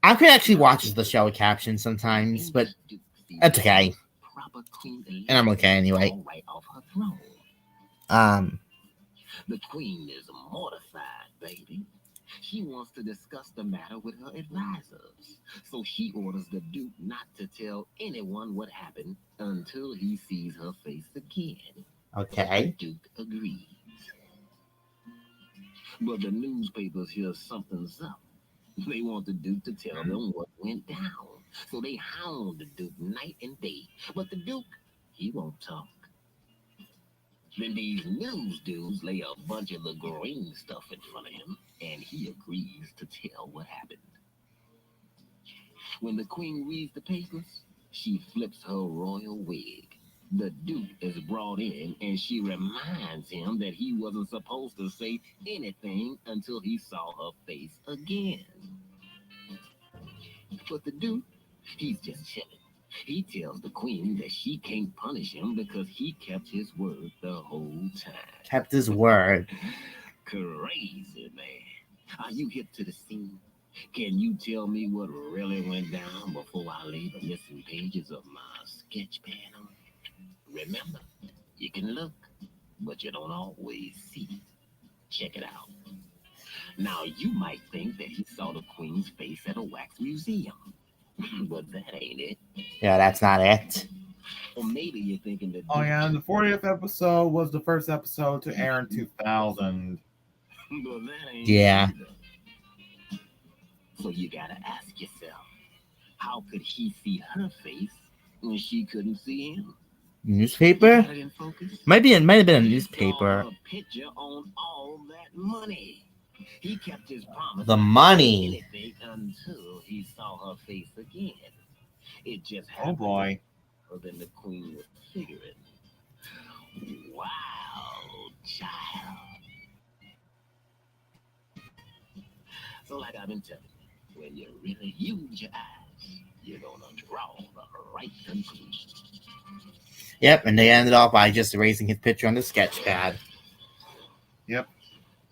I could actually watch the show with captions sometimes, but that's okay. And I'm okay anyway. The queen is mortified, baby. She wants to discuss the matter with her advisors. So she orders the Duke not to tell anyone what happened until he sees her face again. Okay. The Duke agrees. But the newspapers hear something's up. They want the Duke to tell them what went down. So they hound the Duke night and day. But the Duke, he won't talk. Then these news dudes lay a bunch of the green stuff in front of him, and he agrees to tell what happened. When the queen reads the papers, she flips her royal wig. The Duke is brought in, and she reminds him that he wasn't supposed to say anything until he saw her face again. But the Duke, he's just chilling. He tells the queen that she can't punish him because he kept his word the whole time. Kept his word. Crazy, man. Are you hip to the scene? Can you tell me what really went down before I lay the missing pages of my sketch pad on? Remember, you can look, but you don't always see. Check it out. Now, you might think that he saw the queen's face at a wax museum. But that ain't it. Yeah, that's not it. Or maybe you're thinking that. Oh yeah, the 40th episode was the first episode to air in 2000. But that ain't Yeah. it either. So you gotta ask yourself, how could he see her face when she couldn't see him? Newspaper? Got it in focus? Might have been a He newspaper. saw her picture on all that money. He kept his promise. The money. Anything until he saw her face again. It just Oh happened. boy. Than the queen was figuring. Wow, child. So like I've been telling you, when you really use your eyes, you're gonna draw the right conclusion. Yep, and they ended off by just erasing his picture on the sketch pad. Yep.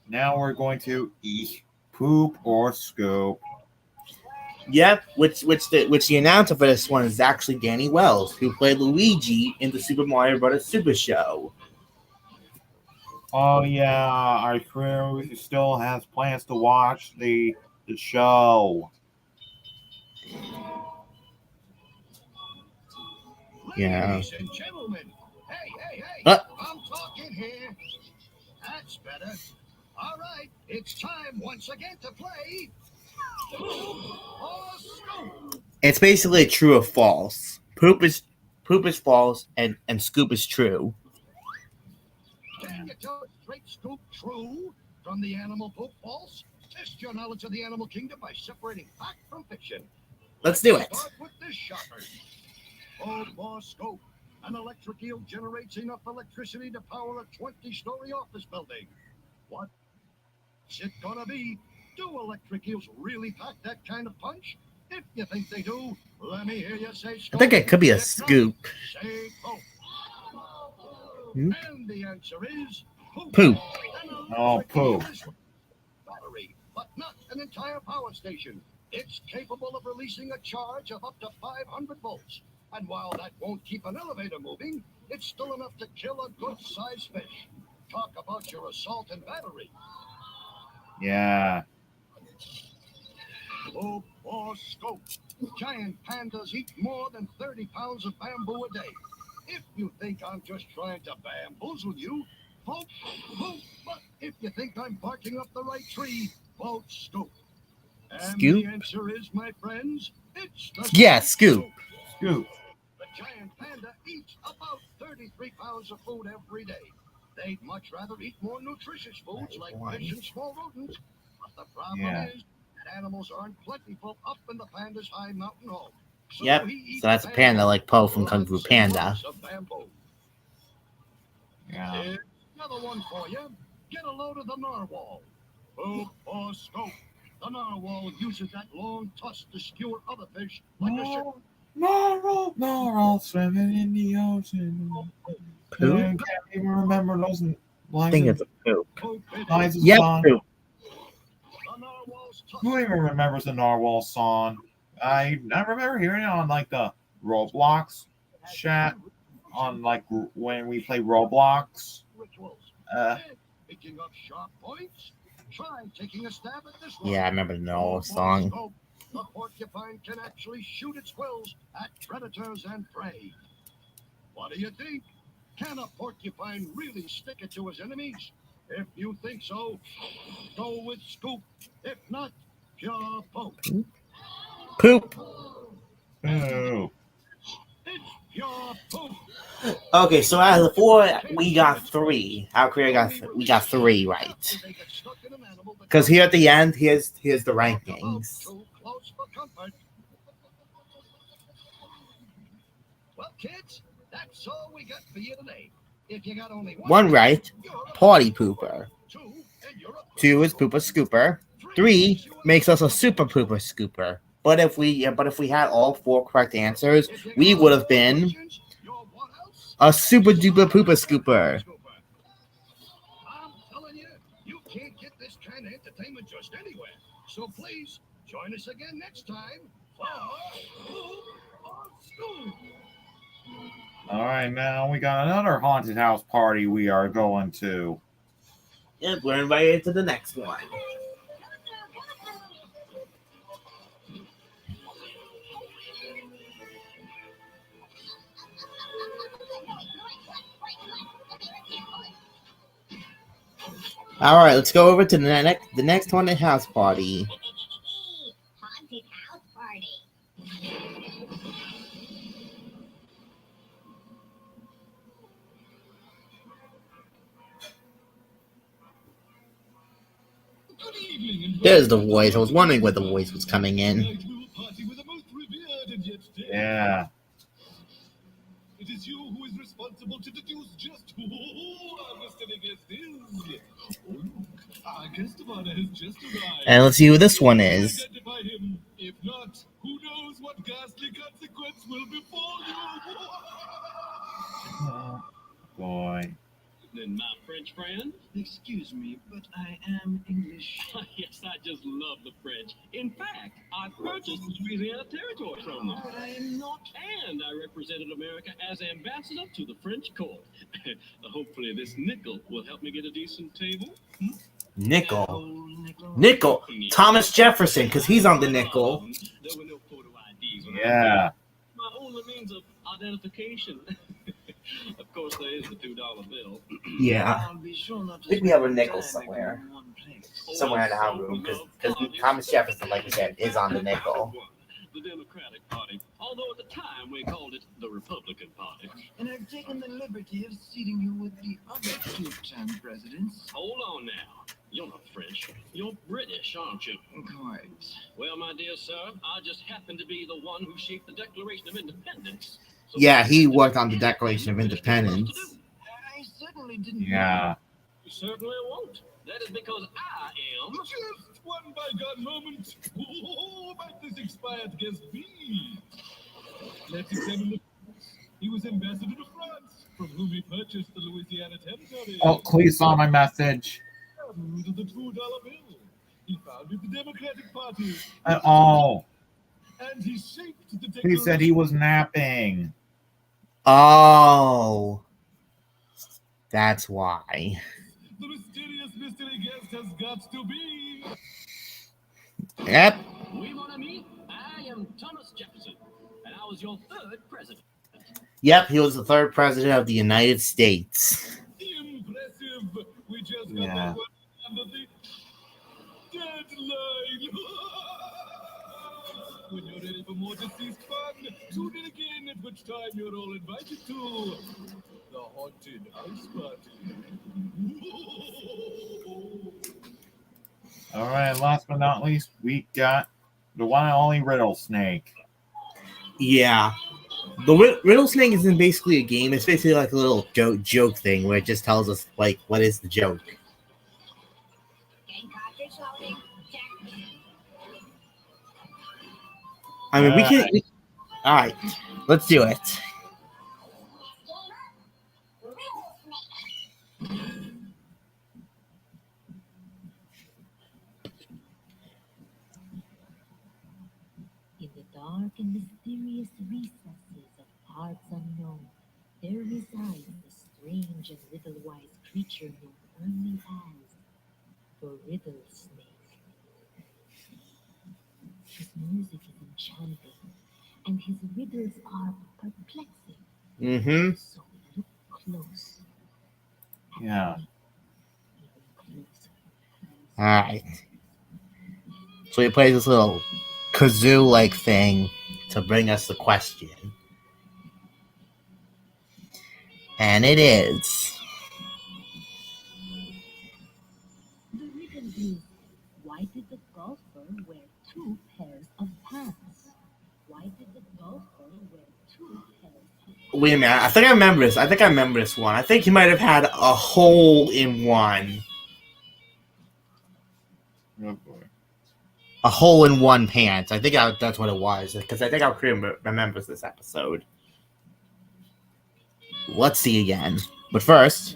Now we're going to eat, poop, or scoop. Yep, which the announcer for this one is actually Danny Wells, who played Luigi in the Super Mario Bros. Super Show. Oh yeah, our crew still has plans to watch the show. Yeah. Ladies and gentlemen, hey, Uh. I'm talking here. That's better. All right, it's time once again to play Poop or Scoop. It's basically true or false. Poop is false and scoop is true. Can you tell a straight scoop true from the animal poop false? Test your knowledge of the animal kingdom by separating fact from fiction. Let's do it. Start with this shocker. Scope. An electric eel generates enough electricity to power a 20-story office building. What's it gonna be? Do electric eels really pack that kind of punch? If you think they do, let me hear you say scope. I think it could be a If not, scoop. say poop. Hmm? And the answer is poop. Poop. Oh, poop. Battery, but not an entire power station. It's capable of releasing a charge of up to 500 volts. And while that won't keep an elevator moving, it's still enough to kill a good-sized fish. Talk about your assault and battery. Yeah. Poop or scope. Giant pandas eat more than 30 pounds of bamboo a day. If you think I'm just trying to bamboozle you, vote poop. But if you think I'm barking up the right tree, vote scoop. And Scoop? the answer is, my friends, it's the Yeah, scoop. Scoop. The giant panda eats about 33 pounds of food every day. They'd much rather eat more nutritious foods like fish and small rodents. But the problem is that animals aren't plentiful up in the panda's high mountain home. So Yep. he eats So that's a panda like Po from Kung Fu lots and Panda. lots of bamboo. Yeah. Here's another one for you. Get a load of the narwhal. Poop or scope. The narwhal uses that long tusk to skewer other fish like a ship. Narwhal swimming in the ocean. I Poop? can't even remember those I lines. think it's a poop. Lines of Yep, song. poop. Who even remembers the Narwhal song? I remember hearing it on like the Roblox chat on like when we play Roblox. Picking up sharp points. Try taking a stab at this one. Yeah, I remember the Noel song. The porcupine can actually shoot its quills at predators and prey. What do you think? Can a porcupine really stick it to his enemies? If you think so, go with scoop. If not, pure poop. Poop. Oh. It's pure poop. Okay, so out of the 4, we got 3. Our career we got 3 right. Because here at the end, here's the rankings. Too close for comfort. Well, kids, that's all we got for you today. If you got only 1 right, party pooper. 2 is pooper scooper. 3 makes us a super pooper scooper. But if we had all 4 correct answers, we would have been a super duper pooper scooper. I'm telling you, you can't get this kind of entertainment just anywhere. So please join us again next time for Poop or Scoop. All right, now we got another haunted house party we are going to. Yep, we're invited to the next one. All right, let's go over to the next haunted house party. Haunted house party. Good evening and There's the voice. I was wondering where the voice was coming in. Yeah. It is you who is responsible to deduce just who our mystery guest is. Oh, look, our guest of honor has just arrived. And let's see who this one is. Identify him. If not, who knows what ghastly consequence will befall you? Oh, boy. Then my French friend. Excuse me, but I am English. Yes, I just love the French. In fact, I purchased the Louisiana territory from them. But I am not. And I represented America as ambassador to the French court. Hopefully this nickel will help me get a decent table. Nickel. Nickel. Thomas Jefferson, because he's on the nickel. There were no photo IDs when Yeah. my only means of identification. Of course, there is the $2 bill. Yeah. I'll be sure not I to think we have a spend nickel time somewhere. in one place. Somewhere in our room, because Thomas Jefferson, like we said, is on the nickel. The Democratic Party although at the time we called it the Republican Party. And I've taken the liberty of seating you with the other two-term presidents. Hold on now. You're not French. You're British, aren't you? Quite. Well, my dear sir, I just happen to be the one who shaped the Declaration of Independence. So Yeah, he worked on the Declaration of Independence. I certainly didn't. Yeah. You certainly won't. That is because I am. Just one bygone moment. Oh, but this expired against me. Let's examine the facts. He was ambassador to France, from whom he purchased the Louisiana Territory. Oh, please saw my message. To the $2 bill. He founded the Democratic Party. Oh, And he shaped the he Declaration. said he was napping. Oh, that's why. The mysterious mystery guest has got to be. Yep. Oui, mon ami, I am Thomas Jefferson, and I was your third president. Yep, he was the third president of the United States. Impressive. We just got Yeah. that one under the deadline. When you're ready for more deceased fun, tune in again, at which time you're all invited to the Haunted House Party. All right, last but not least, we got the one and only Riddle Snake. Yeah. The Riddle Snake isn't basically a game. It's basically like a little joke thing where it just tells us, like, what is the joke. Game cartridge loading. Check. I mean, we can. All right, let's do it. In the dark and mysterious recesses of parts unknown, there resides a strange and riddle-wise creature known only as the Riddle Snake. His music is enchanting, and his riddles are perplexing. Mm-hmm. So look close. Yeah. Even closer. All right. So he plays this little kazoo-like thing to bring us the question. And it is. The riddle is, why did the golfer wear two pairs of pants? Why did the golfer wear two pairs of pants? Wait a minute. I think I remember this one. I think he might have had a hole in one. Oh boy. A hole in one pants. I think that's what it was. Because I think I remembers this episode. Let's see again. But first.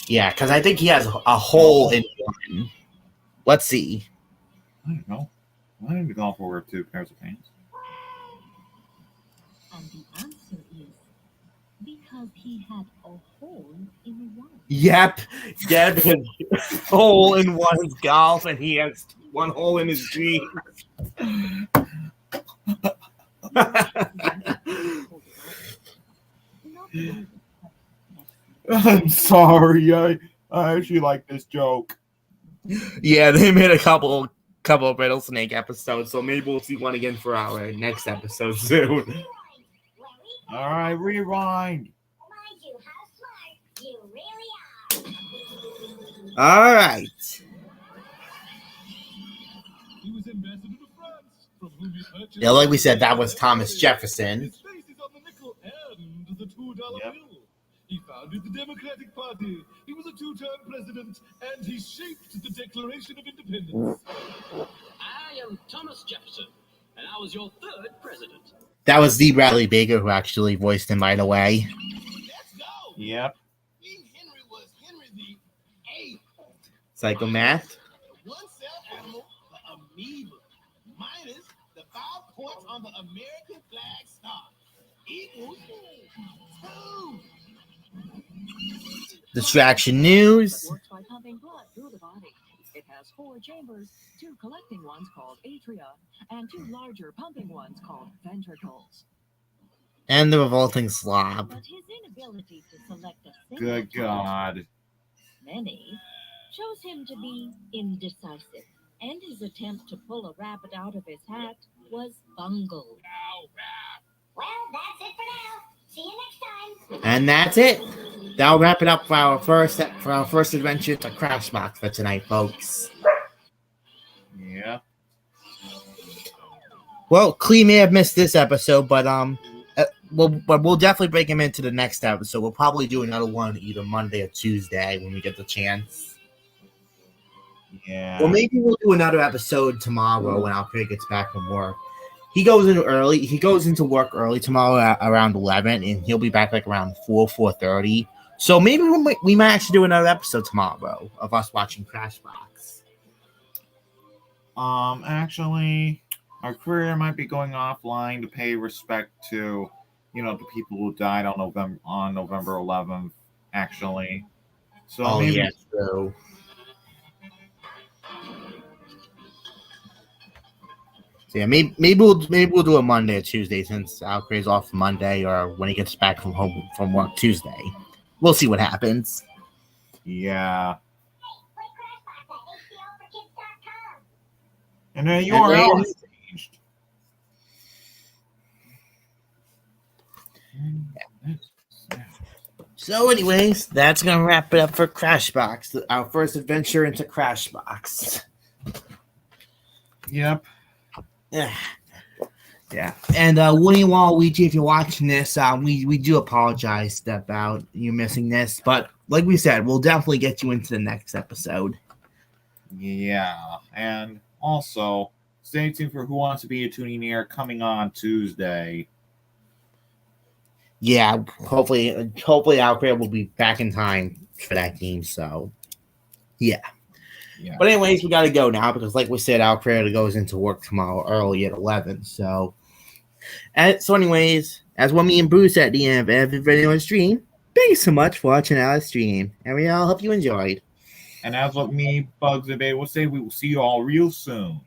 Yeah, because I think he has a hole in one. Let's see. I don't know. Why did the golfer wear two pairs of pants? And the answer is, because he had a hole in one. Yep. Yeah, because hole in one's golf and he has one hole in his jeans. I'm sorry. I actually like this joke. Yeah, they made a couple of Riddle Snake episodes, so maybe we'll see one again for our next episode soon. All right, rewind. Remind you how smart you really are. All right. He was ambassador to France, from whom he purchased. Yeah, like we said, that was Thomas Jefferson. His face is on the nickel and the $2 Yep. bill. He founded the Democratic Party. He was a two-term president, and he shaped the Declaration of Independence. I am Thomas Jefferson, and I was your third president. That was D. Bradley Baker who actually voiced him right away. Let's go. Yep. King Henry was Henry the Eighth. Psychomath. The one-cell animal, the amoeba, minus the 5 points on the American flag star, equals 2. Distraction News. It works by pumping blood through the body. It has 4 chambers, 2 collecting ones called atria, and 2 larger pumping ones called ventricles. And the Revolting Slob. But his inability to select a single Good target, God. many, shows him to be indecisive. and his attempt to pull a rabbit out of his hat was bungled. Well, that's it for now. See you next time. And that's it. That'll wrap it up for our first adventure to Crashbox for tonight, folks. Yeah. Well, Clee may have missed this episode, but we'll definitely break him into the next episode. We'll probably do another one either Monday or Tuesday when we get the chance. Yeah. Or maybe we'll do another episode tomorrow when Alfred gets back from work. He goes in early. He goes into work early tomorrow at around 11, and he'll be back like around 4:30. So maybe we might actually do another episode tomorrow of us watching Crashbox. Actually, our courier might be going offline to pay respect to, the people who died on November 11th. Actually, so maybe. Yeah, true. So yeah, maybe we'll do a Monday or Tuesday since Alcray's off Monday, or when he gets back from work Tuesday. We'll see what happens. Yeah. And And then URL is changed. So, anyways, that's gonna wrap it up for Crashbox, our first adventure into Crashbox. Yep. Yeah. And Woody and Waluigi, if you're watching this, we do apologize about you missing this, but like we said, we'll definitely get you into the next episode. Yeah, and also stay tuned for Who Wants to Be a Tuning Ear coming on Tuesday. Yeah, hopefully Alcray will be back in time for that game. So, yeah. But anyways, we got to go now because, like we said, Alcray goes into work tomorrow early at 11. So, anyways, as what me and Bruce at the end of every video stream, thank you so much for watching our stream, and we all hope you enjoyed. And as what me, Bugs, and Beta will say, we will see you all real soon.